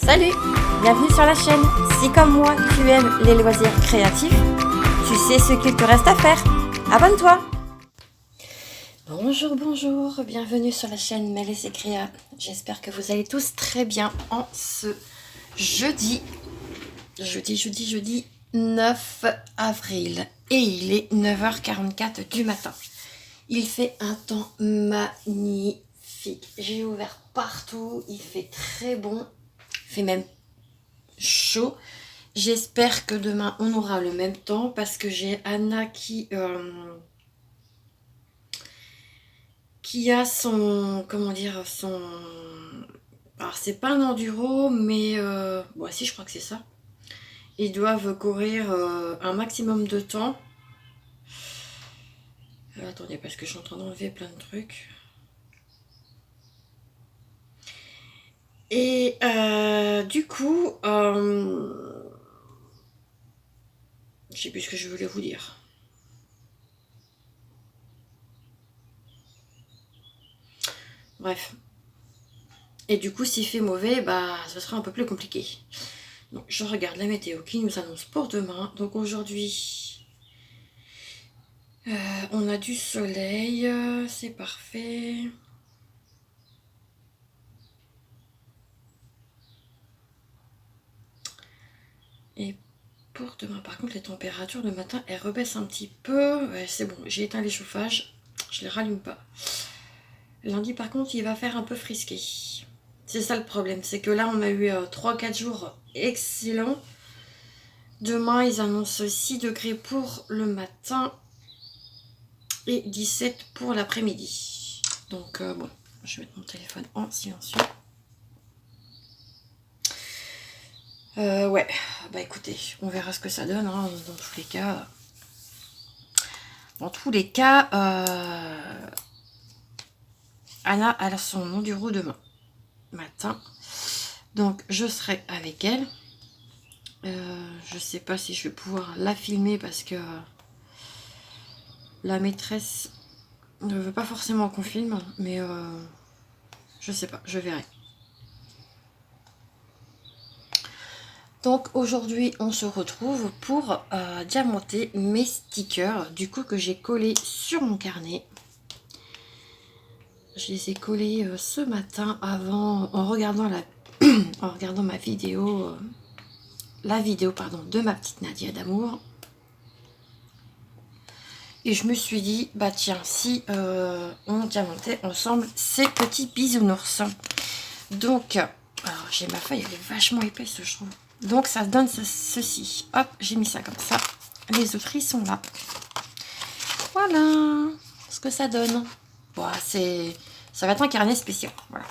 Salut, bienvenue sur la chaîne. Si comme moi tu aimes les loisirs créatifs, tu sais ce qu'il te reste à faire. Abonne-toi. Bonjour, bienvenue sur la chaîne Mélès et Créa. J'espère que vous allez tous très bien en ce jeudi 9 avril. Et il est 9h44 du matin. Il fait un temps magnifique. J'ai ouvert partout, il fait très bon. Il fait même chaud. J'espère que demain on aura le même temps parce que j'ai Anna qui a son, comment dire, son, alors c'est pas un enduro mais bon si je crois que c'est ça. Ils doivent courir un maximum de temps. Attendez parce que je suis en train d'enlever plein de trucs. Et du coup, je sais plus ce que je voulais vous dire. Bref. Et du coup, s'il fait mauvais, bah, ce sera un peu plus compliqué. Donc, je regarde la météo qui nous annonce pour demain. Donc, aujourd'hui, on a du soleil. C'est parfait. Et pour demain, par contre, les températures le matin, elles rebaissent un petit peu. Ouais, c'est bon, j'ai éteint les chauffages. Je les rallume pas. Lundi, par contre, il va faire un peu frisqué. C'est ça le problème. C'est que là, on a eu 3-4 jours excellents. Demain, ils annoncent 6 degrés pour le matin et 17 pour l'après-midi. Donc, bon, je vais mettre mon téléphone en silencieux. Ouais, bah écoutez, on verra ce que ça donne, hein, dans tous les cas. Anna a son enduro demain matin. Donc, je serai avec elle. Je sais pas si je vais pouvoir la filmer parce que la maîtresse ne veut pas forcément qu'on filme, mais je sais pas, je verrai. Donc aujourd'hui on se retrouve pour diamanter mes stickers du coup que j'ai collés sur mon carnet. Je les ai collés ce matin avant en regardant en regardant ma vidéo la vidéo pardon de ma petite Nadia d'amour. Et je me suis dit bah tiens si on diamantait ensemble ces petits bisounours. Donc alors j'ai ma feuille, elle est vachement épaisse je trouve. Donc ça donne ceci. Hop, j'ai mis ça comme ça. Les autres ils sont là. Voilà ce que ça donne. Bon, ça va être un carnet spécial. Voilà.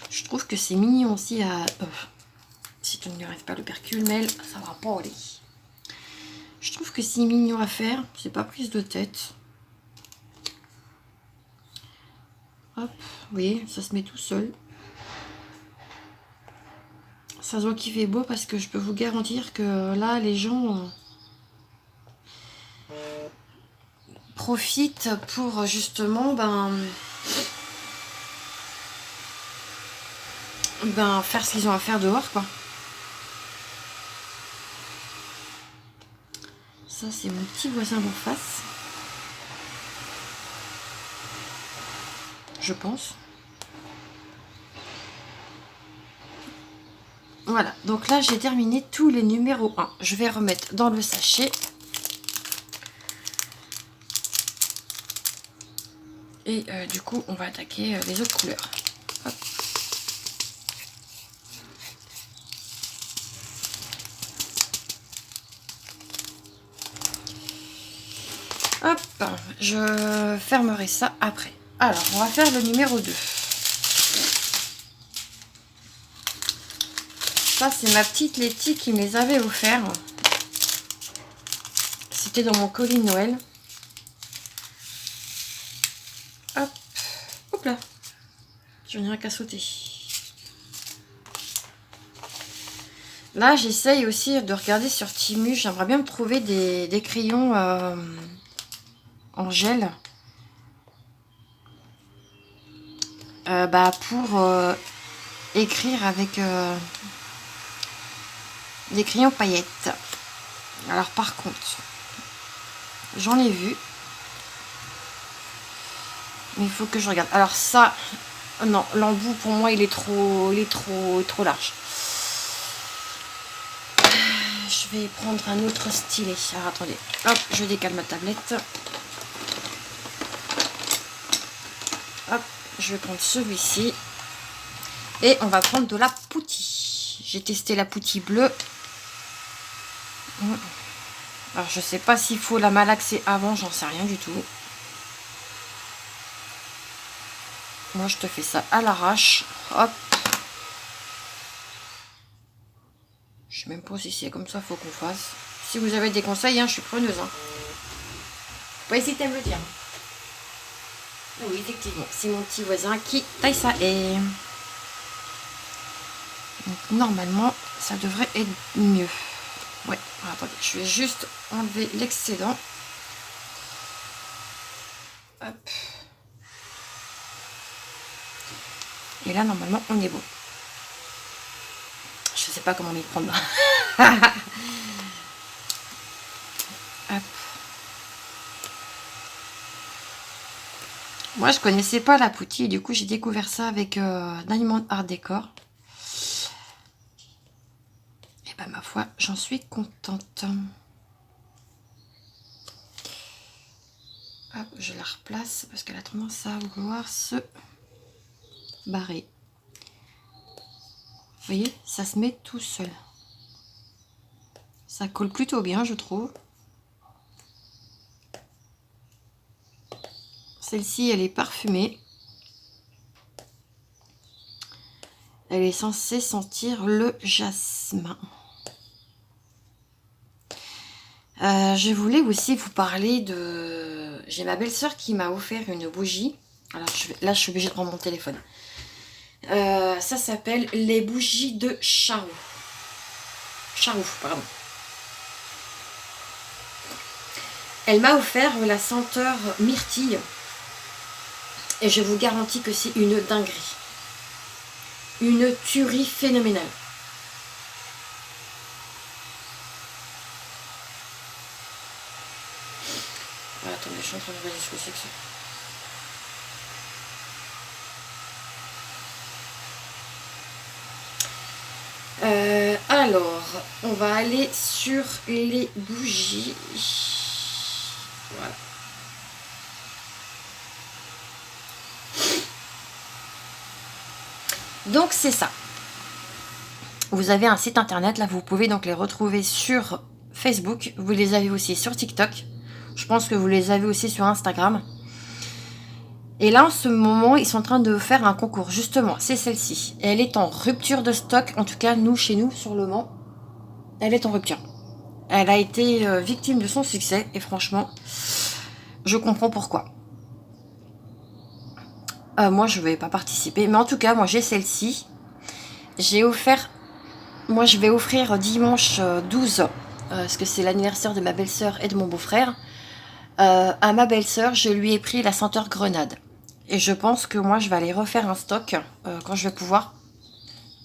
Je trouve que c'est mignon aussi à. Si tu ne arrives pas le percule-mail, ça va pas aller. Je trouve que c'est mignon à faire. C'est pas prise de tête. Hop, vous voyez, ça se met tout seul. Ça se voit qu'il fait beau parce que je peux vous garantir que là, les gens profitent pour justement faire ce qu'ils ont à faire dehors, quoi. Ça, c'est mon petit voisin d'en face. Je pense. Voilà, donc là j'ai terminé tous les numéros 1. Je vais remettre dans le sachet. Et du coup, on va attaquer les autres couleurs. Hop. Hop, je fermerai ça après. Alors, on va faire le numéro 2. Ça, c'est ma petite Letty qui me les avait offerts. C'était dans mon colis de Noël. Hop, hop là. J'en ai rien qu'à sauter. Là, j'essaye aussi de regarder sur Temu. J'aimerais bien me trouver des crayons en gel. Pour écrire avec des crayons paillettes. Alors par contre, j'en ai vu. Mais il faut que je regarde. Alors ça, non, l'embout pour moi il est trop large. Je vais prendre un autre stylet. Alors attendez, hop, je décale ma tablette. Hop, je vais prendre celui-ci. Et on va prendre de la poutille. J'ai testé la poutille bleue. Alors je sais pas s'il faut la malaxer avant, j'en sais rien du tout. Moi je te fais ça à l'arrache. Hop. Je sais même pas si c'est comme ça faut qu'on fasse. Si vous avez des conseils, hein, je suis preneuse. Hein. Faut pas hésiter à me le dire. Oui, effectivement, c'est mon petit voisin qui taille ça. Et donc normalement, ça devrait être mieux. Ouais, alors, attendez, je vais juste enlever l'excédent. Hop. Et là, normalement, on est bon. Je sais pas comment m'y prendre. Hop. Moi, je connaissais pas la poutille. Du coup, j'ai découvert ça avec Diamond Art Décor. Et ben, ma foi, j'en suis contente. Hop, je la replace parce qu'elle a tendance à vouloir se barrer. Vous voyez, ça se met tout seul. Ça colle plutôt bien, je trouve. Celle-ci, elle est parfumée. Elle est censée sentir le jasmin. Je voulais aussi vous parler de... J'ai ma belle-sœur qui m'a offert une bougie. Alors là, je suis obligée de prendre mon téléphone. Ça s'appelle les bougies de Charroux. Charroux, pardon. Elle m'a offert la senteur myrtille. Et je vous garantis que c'est une dinguerie. Une tuerie phénoménale. Attendez, je suis en train de regarder ce que c'est que ça. Alors, on va aller sur les bougies. Voilà. Donc c'est ça. Vous avez un site internet, là vous pouvez donc les retrouver sur Facebook. Vous les avez aussi sur TikTok. Je pense que vous les avez aussi sur Instagram. Et là en ce moment ils sont en train de faire un concours. Justement c'est celle-ci. Elle est en rupture de stock. En tout cas nous chez nous sur Le Mans. Elle est en rupture. Elle a été victime de son succès. Et franchement je comprends pourquoi. Moi je ne vais pas participer. Mais en tout cas moi j'ai celle-ci. J'ai offert... Moi je vais offrir dimanche 12. Parce que c'est l'anniversaire de ma belle-sœur et de mon beau-frère. À ma belle-sœur, je lui ai pris la senteur grenade. Et je pense que moi, je vais aller refaire un stock quand je vais pouvoir.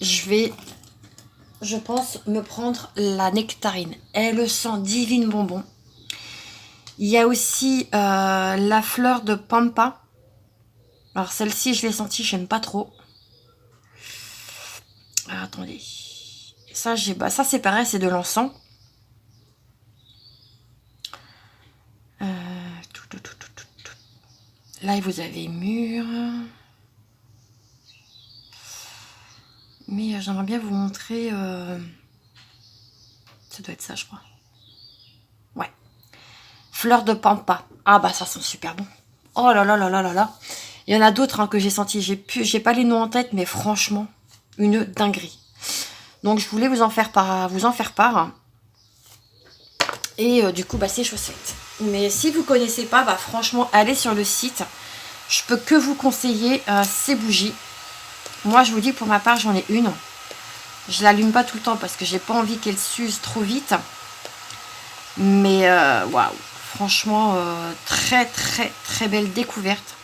Je pense, me prendre la nectarine. Elle sent divine bonbon. Il y a aussi la fleur de pampa. Alors celle-ci, je l'ai sentie, j'aime pas trop. Ah, attendez. Ça, ça c'est pareil, c'est de l'encens. Là, vous avez mûr. Mais j'aimerais bien vous montrer... Ça doit être ça, je crois. Ouais. Fleur de pampa. Ah bah ça sent super bon. Oh là là là là là là. Il y en a d'autres hein, que j'ai senti. J'ai pas les noms en tête, mais franchement, une dinguerie. Donc je voulais vous en faire part. Et du coup, bah c'est chaussettes. Mais si vous connaissez pas, bah franchement, allez sur le site. Je peux que vous conseiller ces bougies. Moi, je vous dis, pour ma part, j'en ai une. Je l'allume pas tout le temps parce que j'ai pas envie qu'elle s'use trop vite. Mais waouh, franchement, très très très belle découverte.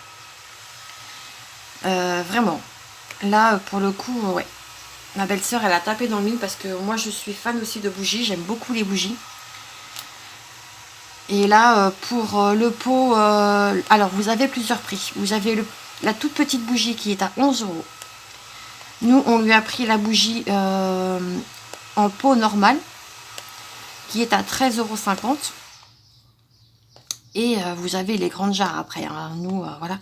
Vraiment, Là, pour le coup, ouais. Ma belle-sœur, elle a tapé dans le mille parce que moi, je suis fan aussi de bougies. J'aime beaucoup les bougies. Et là, pour le pot... alors, vous avez plusieurs prix. Vous avez la toute petite bougie qui est à 11 €. Nous, on lui a pris la bougie en pot normal, qui est à 13,50 €. Et vous avez les grandes jarres après. Hein. Nous, voilà.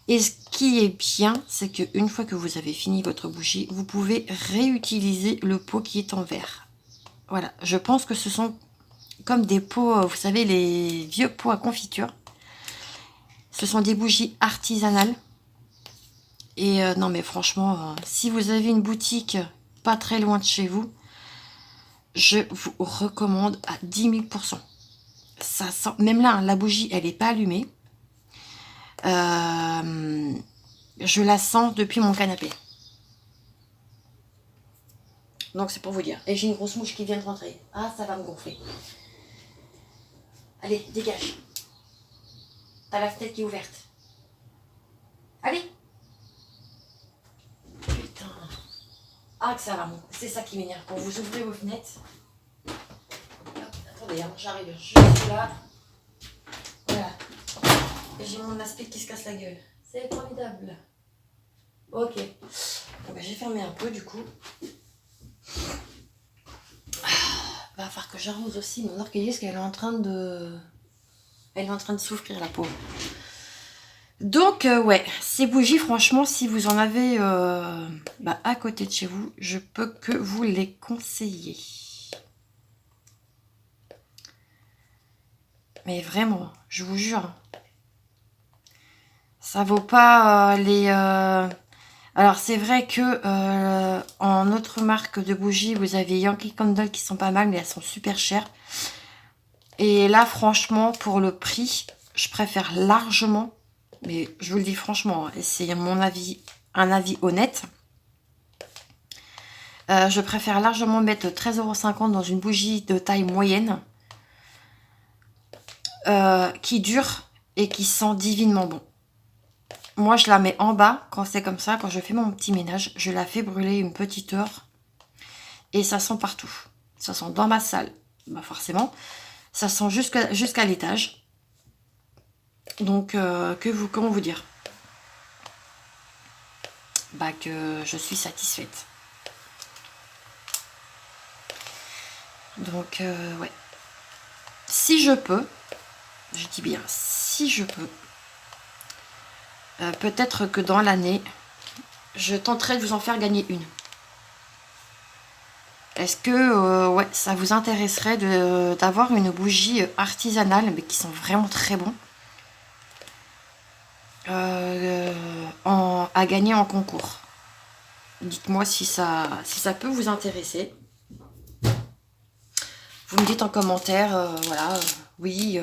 Et ce qui est bien, c'est qu'une fois que vous avez fini votre bougie, vous pouvez réutiliser le pot qui est en verre. Voilà. Je pense que ce sont comme des pots, vous savez, les vieux pots à confiture. Ce sont des bougies artisanales. Et non, mais franchement, si vous avez une boutique pas très loin de chez vous, je vous recommande à 10 000 %. Ça sent, même là, la bougie, elle n'est pas allumée. Je la sens depuis mon canapé. Donc c'est pour vous dire. Et j'ai une grosse mouche qui vient de rentrer. Ah, ça va me gonfler. Allez, dégage. T'as la fenêtre qui est ouverte. Allez. Putain. Ah, que ça va. C'est ça qui m'énerve. Quand vous ouvrez vos fenêtres. Hop, attendez, hein, j'arrive. Je suis là. Voilà. Et j'ai mon aspect qui se casse la gueule. C'est formidable. Ok. Bon, ben, j'ai fermé un peu du coup. Va falloir que j'arrose aussi mon orchidée parce qu'elle est en train de... Elle est en train de souffrir, la peau. Donc, ouais, ces bougies, franchement, si vous en avez à côté de chez vous, je peux que vous les conseiller. Mais vraiment, je vous jure. Ça vaut pas les... Alors, c'est vrai que en autre marque de bougies, vous avez Yankee Candle qui sont pas mal, mais elles sont super chères. Et là, franchement, pour le prix, je préfère largement, mais je vous le dis franchement, et c'est mon avis, un avis honnête, je préfère largement mettre 13,50 € dans une bougie de taille moyenne qui dure et qui sent divinement bon. Moi, je la mets en bas quand c'est comme ça, quand je fais mon petit ménage, je la fais brûler une petite heure et ça sent partout. Ça sent dans ma salle, bah forcément. Ça sent jusqu'à l'étage. Donc, comment vous dire? Bah, que je suis satisfaite. Donc, ouais. Si je peux, je dis bien si je peux, peut-être que dans l'année, je tenterai de vous en faire gagner une. Est-ce que ouais, ça vous intéresserait d'avoir une bougie artisanale, mais qui sont vraiment très bons, à gagner en concours? Dites-moi si ça peut vous intéresser. Vous me dites en commentaire, voilà, oui,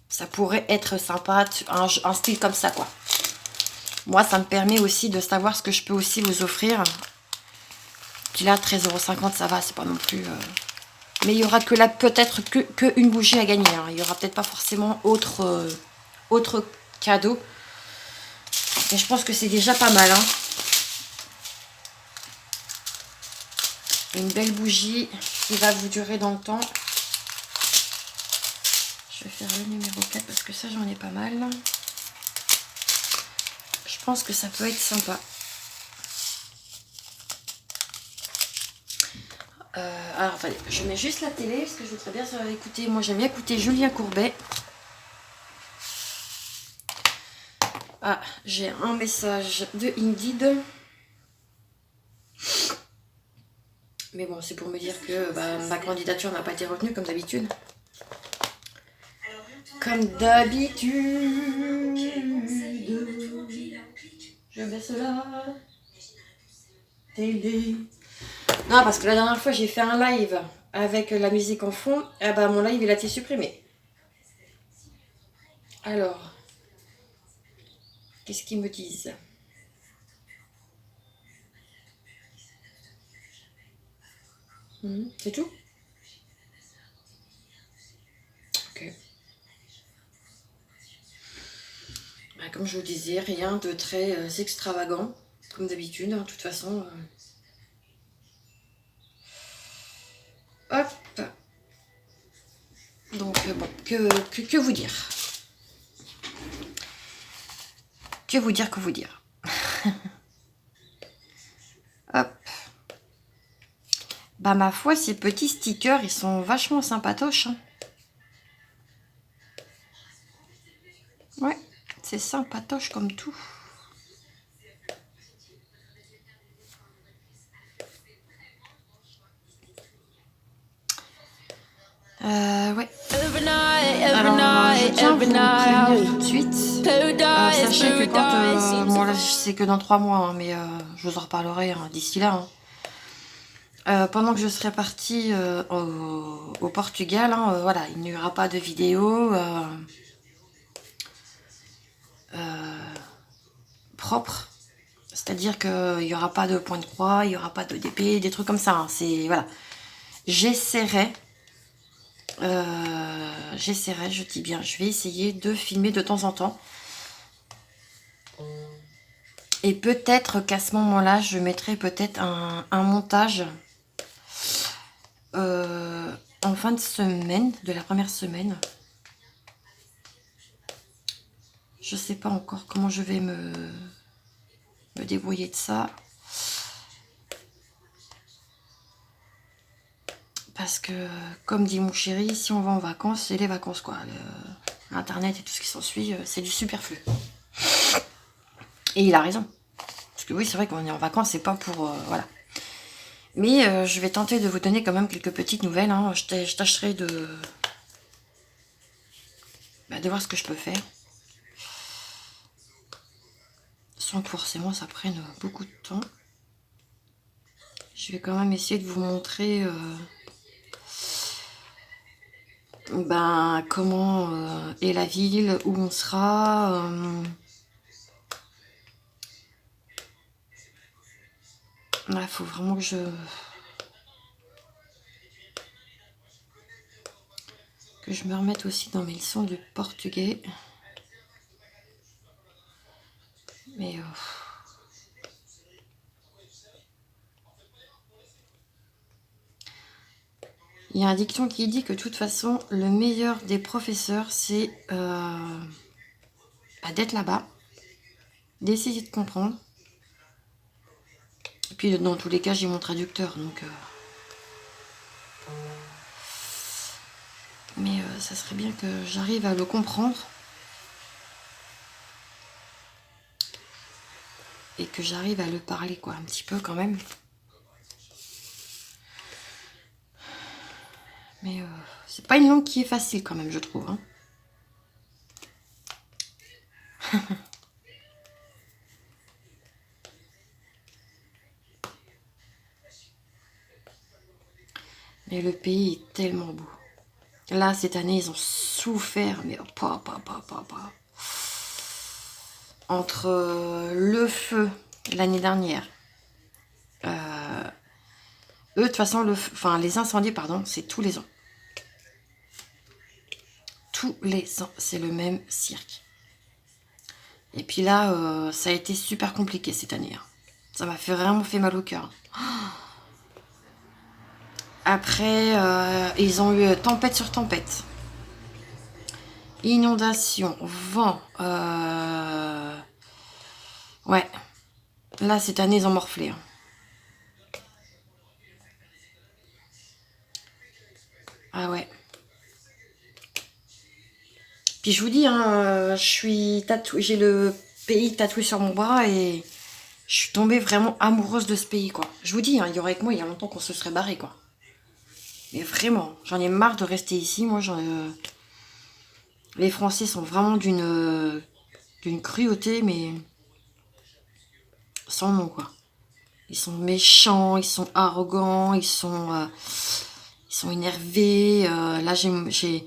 ça pourrait être sympa, un style comme ça, quoi. Moi, ça me permet aussi de savoir ce que je peux aussi vous offrir. Puis là, 13,50 €, ça va, c'est pas non plus... Mais il y aura que là, peut-être que une bougie à gagner. Hein. Il n'y aura peut-être pas forcément autre cadeau. Mais je pense que c'est déjà pas mal. Hein. Une belle bougie qui va vous durer dans le temps. Je vais faire le numéro 4 parce que ça, j'en ai pas mal. Je pense que ça peut être sympa. Alors, attendez, je mets juste la télé parce que je voudrais bien écouter. Moi, j'aime bien écouter Julien Courbet. Ah, j'ai un message de Indeed. Mais bon, c'est pour me dire que ma candidature n'a pas été retenue comme d'habitude. Comme d'habitude. Je baisse la télé. Non, parce que la dernière fois, j'ai fait un live avec la musique en fond. Ah bah, mon live, il a été supprimé. Alors, qu'est-ce qu'ils me disent? C'est tout? Ok. Bah, comme je vous disais, rien de très extravagant. comme d'habitude, hein, de toute façon. Hop. Donc bon, que vous dire? Que vous dire, que vous dire? Hop. Bah ma foi, ces petits stickers, ils sont vachement sympatoches. Hein. Ouais, c'est sympatoche comme tout. Ouais. Alors, je tiens à vous prévenir tout de suite. Sachez que quand... bon là, c'est que dans 3 mois, hein, mais je vous en reparlerai hein, d'ici là. Hein. Pendant que je serai partie au Portugal, hein, voilà, il n'y aura pas de vidéo propre. C'est-à-dire qu'il n'y aura pas de point de croix, il n'y aura pas de DP, des trucs comme ça. Hein. C'est voilà. J'essaierai, je dis bien, je vais essayer de filmer de temps en temps. Et peut-être qu'à ce moment-là, je mettrai peut-être un montage en fin de semaine, de la première semaine. Je sais pas encore comment je vais me débrouiller de ça. Parce que, comme dit mon chéri, si on va en vacances, c'est les vacances quoi. Internet et tout ce qui s'ensuit, c'est du superflu. Et il a raison. Parce que oui, c'est vrai qu'on est en vacances, c'est pas pour... voilà. Mais je vais tenter de vous donner quand même quelques petites nouvelles. Hein. Je tâcherai de voir ce que je peux faire. Sans que forcément ça prenne beaucoup de temps. Je vais quand même essayer de vous montrer comment est la ville, où on sera. Là, il faut vraiment que je me remette aussi dans mes leçons de portugais. Mais il y a un dicton qui dit que de toute façon, le meilleur des professeurs, c'est d'être là-bas, d'essayer de comprendre. Et puis dans tous les cas, j'ai mon traducteur, donc... Mais ça serait bien que j'arrive à le comprendre. Et que j'arrive à le parler, quoi, un petit peu quand même. Mais c'est pas une langue qui est facile quand même, je trouve. Hein. Mais le pays est tellement beau. Là, cette année, ils ont souffert, mais pas. Entre le feu l'année dernière. Eux, de toute façon, les incendies, pardon, c'est tous les ans. Tous les ans, c'est le même cirque. Et puis là, ça a été super compliqué cette année. Hein. Ça m'a vraiment fait mal au cœur. Après, ils ont eu tempête sur tempête. Inondation, vent. Ouais. Là, cette année, ils ont morflé. Hein. Ah ouais. Puis je vous dis, hein, j'ai le pays tatoué sur mon bras et je suis tombée vraiment amoureuse de ce pays, quoi. Je vous dis, hein, il y aurait que moi, il y a longtemps qu'on se serait barré, quoi. Mais vraiment, j'en ai marre de rester ici. Moi, les Français sont vraiment d'une cruauté, mais sans nom, quoi. Ils sont méchants, ils sont arrogants, ils sont énervés. Là, j'ai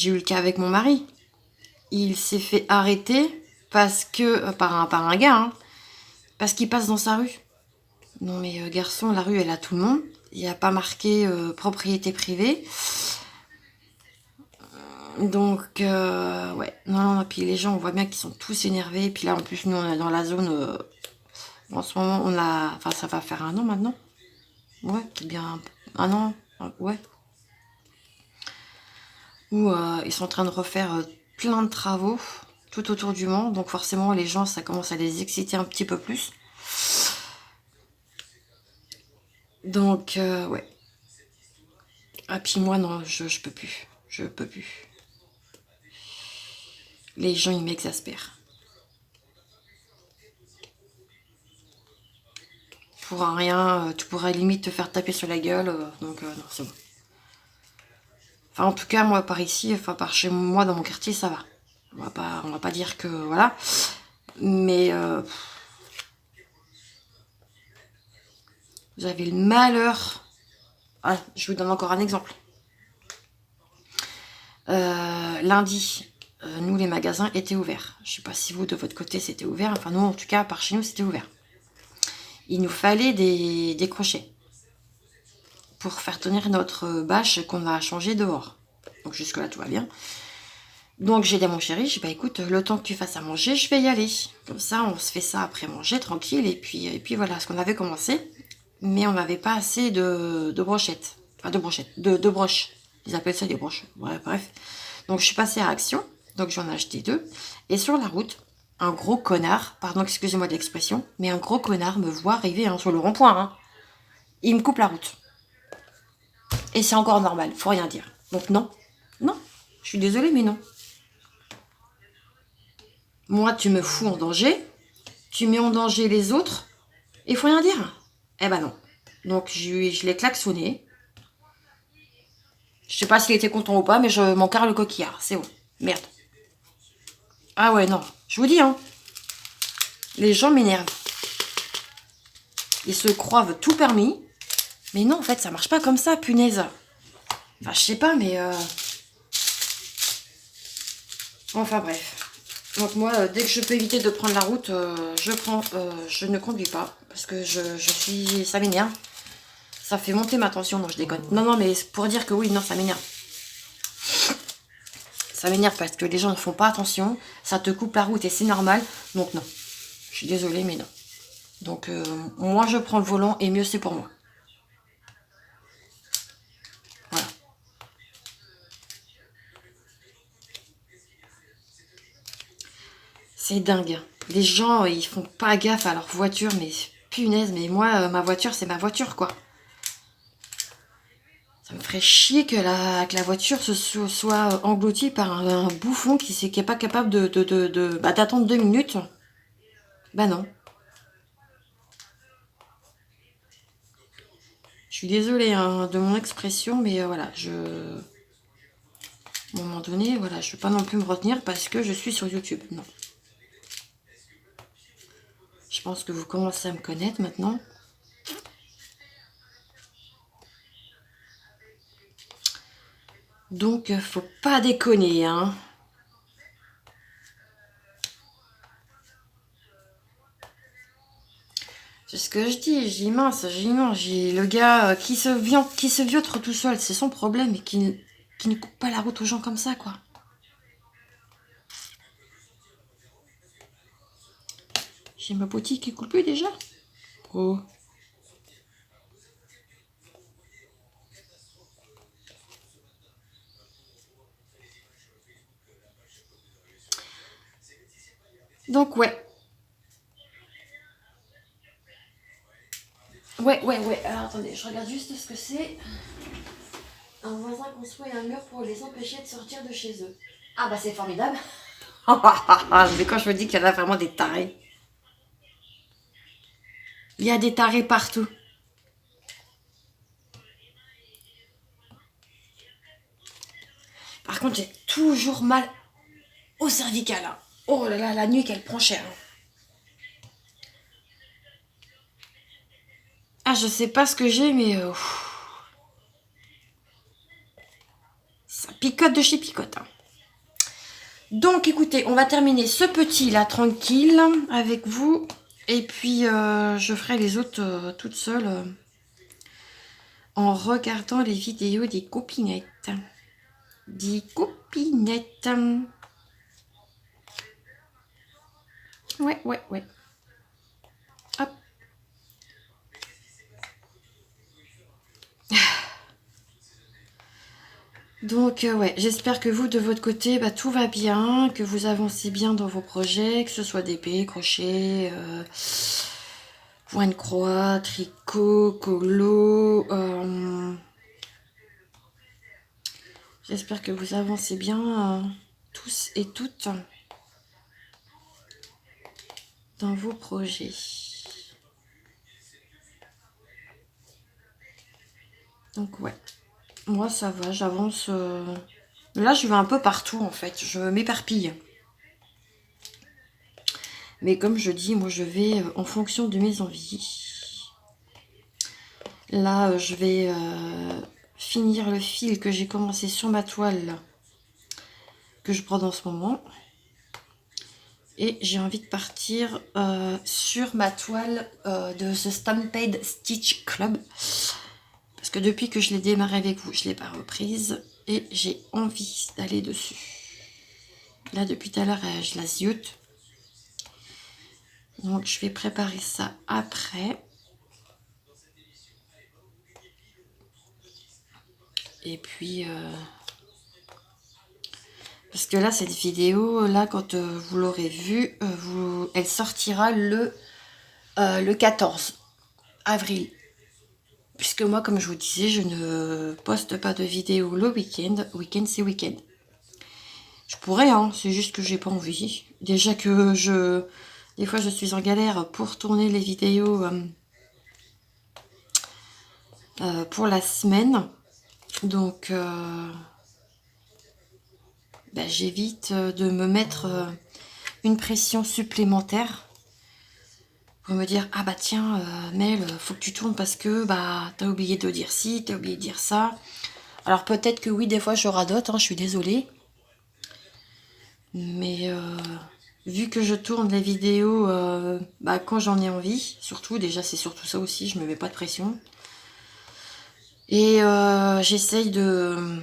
eu le cas avec mon mari. Il s'est fait arrêter parce que par un gars, hein, parce qu'il passe dans sa rue. Non mais garçon, la rue elle a tout le monde. Il n'y a pas marqué propriété privée. Donc ouais, non, puis les gens on voit bien qu'ils sont tous énervés. Puis là en plus nous on est dans la zone En ce moment, on a... Enfin, ça va faire 1 an maintenant. Ouais, c'est bien 1 an. Ouais. Où ils sont en train de refaire plein de travaux tout autour du monde. Donc forcément, les gens, ça commence à les exciter un petit peu plus. Donc, ouais. Ah, puis moi, non, je peux plus. Je peux plus. Les gens, ils m'exaspèrent. Pour un rien, tu pourrais limite te faire taper sur la gueule. Donc, non, c'est bon. Enfin, en tout cas, moi, par ici, enfin, par chez moi, dans mon quartier, ça va. On va pas dire que... Voilà. Mais... vous avez le malheur... Ah, je vous donne encore un exemple. Lundi, nous, les magasins étaient ouverts. Je sais pas si vous, de votre côté, c'était ouvert. Enfin, nous, en tout cas, par chez nous, c'était ouvert. Il nous fallait des crochets pour faire tenir notre bâche qu'on a changé dehors. Donc, jusque-là, tout va bien. Donc, j'ai dit à mon chéri, j'ai dit, bah écoute, le temps que tu fasses à manger, je vais y aller. Comme ça, on se fait ça après manger, tranquille. Et puis voilà, ce qu'on avait commencé. Mais on n'avait pas assez de brochettes. Enfin, de brochettes. De broches. Ils appellent ça des broches. Ouais, bref. Donc, je suis passée à Action. Donc, j'en ai acheté 2. Et sur la route, un gros connard, pardon, excusez-moi de l'expression, mais un gros connard me voit arriver sur le rond-point. Hein. Il me coupe la route. Et c'est encore normal, faut rien dire. Donc, non. Non. Je suis désolée, mais non. Moi, tu me fous en danger. Tu mets en danger les autres. Et faut rien dire. Eh ben non. Donc, je l'ai klaxonné. Je sais pas s'il était content ou pas, mais je m'en carre le coquillard. C'est bon. Merde. Ah ouais, non. Je vous dis, hein. Les gens m'énervent. Ils se croient tout permis. Mais non, en fait, ça marche pas comme ça, punaise. Enfin, je sais pas, mais... Enfin, bref. Donc moi, dès que je peux éviter de prendre la route, je ne conduis pas. Parce que ça m'énerve. Ça fait monter ma tension, non, je déconne. Non, non, mais pour dire que oui, non, ça m'énerve. Ça m'énerve parce que les gens ne font pas attention. Ça te coupe la route et c'est normal. Donc non. Je suis désolée, mais non. Donc moi, je prends le volant et mieux c'est pour moi. Voilà. C'est dingue. Les gens, ils font pas gaffe à leur voiture, mais punaise, mais moi, ma voiture, c'est ma voiture, quoi. Ça me ferait chier que la voiture soit engloutie par un bouffon qui n'est pas capable d'attendre 2 minutes. Bah non. Je suis désolée hein, de mon expression, mais voilà, à un moment donné, voilà, je ne vais pas non plus me retenir parce que je suis sur YouTube. Non. Je pense que vous commencez à me connaître maintenant. Donc, faut pas déconner, hein. C'est ce que je dis mince, le gars qui se viotre tout seul, c'est son problème, et qui ne coupe pas la route aux gens comme ça, quoi. J'ai ma boutique qui coule plus déjà. Oh. Donc ouais. Ouais. Alors attendez, je regarde juste ce que c'est. Un voisin construit un mur pour les empêcher de sortir de chez eux. Ah bah c'est formidable. Mais quand je me dis qu'il y en a vraiment des tarés. Il y a des tarés partout. Par contre, j'ai toujours mal au cervical. Hein. Oh là là, la nuque, elle prend cher. Hein. Ah, je sais pas ce que j'ai, mais... ça picote de chez picote. Hein. Donc, écoutez, on va terminer ce petit là, tranquille, avec vous. Et puis, je ferai les autres toute seule en regardant les vidéos des copinettes. Des copinettes. Ouais. Hop. Donc ouais, j'espère que vous de votre côté, bah, tout va bien, que vous avancez bien dans vos projets, que ce soit d'épée, crochet, point de croix, tricot, colo. J'espère que vous avancez bien tous et toutes dans vos projets. Donc ouais, moi ça va, j'avance. Là je vais un peu partout en fait, je m'éparpille. Mais comme je dis, moi je vais en fonction de mes envies. Là je vais finir le fil que j'ai commencé sur ma toile que je prends en ce moment. Et j'ai envie de partir sur ma toile de The Stampede Stitch Club. Parce que depuis que je l'ai démarré avec vous, je ne l'ai pas reprise. Et j'ai envie d'aller dessus. Là, depuis tout à l'heure, je la ziote. Donc, je vais préparer ça après. Et puis... parce que là, cette vidéo, là, quand vous l'aurez vue, elle sortira le 14 avril. Puisque moi, comme je vous disais, je ne poste pas de vidéo le week-end. Week-end, c'est week-end. Je pourrais, hein, c'est juste que j'ai pas envie. Déjà que des fois, je suis en galère pour tourner les vidéos pour la semaine. Donc, j'évite de me mettre une pression supplémentaire. Pour me dire, ah bah tiens, Mel, faut que tu tournes parce que bah t'as oublié de dire ci, t'as oublié de dire ça. Alors peut-être que oui, des fois je radote, hein, je suis désolée. Mais vu que je tourne les vidéos quand j'en ai envie, surtout, déjà c'est surtout ça aussi, je me mets pas de pression. Et j'essaye de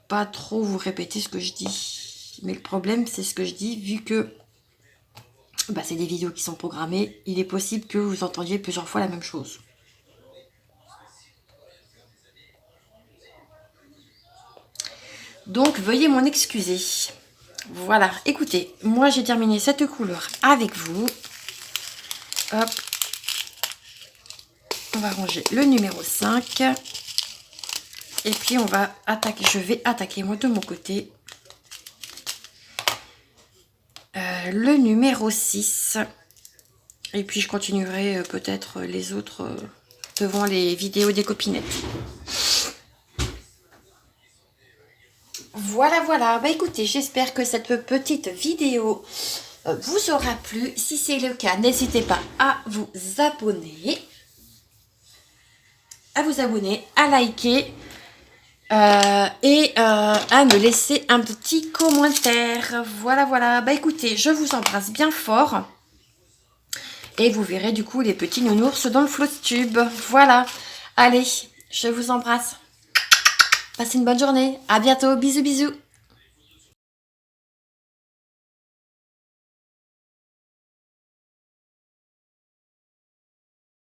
pas trop vous répéter ce que je dis. Mais le problème c'est ce que je dis, vu que c'est des vidéos qui sont programmées, il est possible que vous entendiez plusieurs fois la même chose. Donc veuillez m'en excuser. Voilà, écoutez, moi j'ai terminé cette couleur avec vous. Hop. On va ranger le numéro 5. Et puis on va attaquer, je vais attaquer moi de mon côté le numéro 6. Et puis je continuerai peut-être les autres devant les vidéos des copinettes. Voilà, voilà. Bah écoutez, j'espère que cette petite vidéo vous aura plu. Si c'est le cas, n'hésitez pas à vous abonner. À liker. Et à me laisser un petit commentaire. Voilà, voilà. Bah écoutez, je vous embrasse bien fort. Et vous verrez du coup les petits nounours dans le flotte-tube. Voilà. Allez, je vous embrasse. Passez une bonne journée. À bientôt. Bisous, bisous.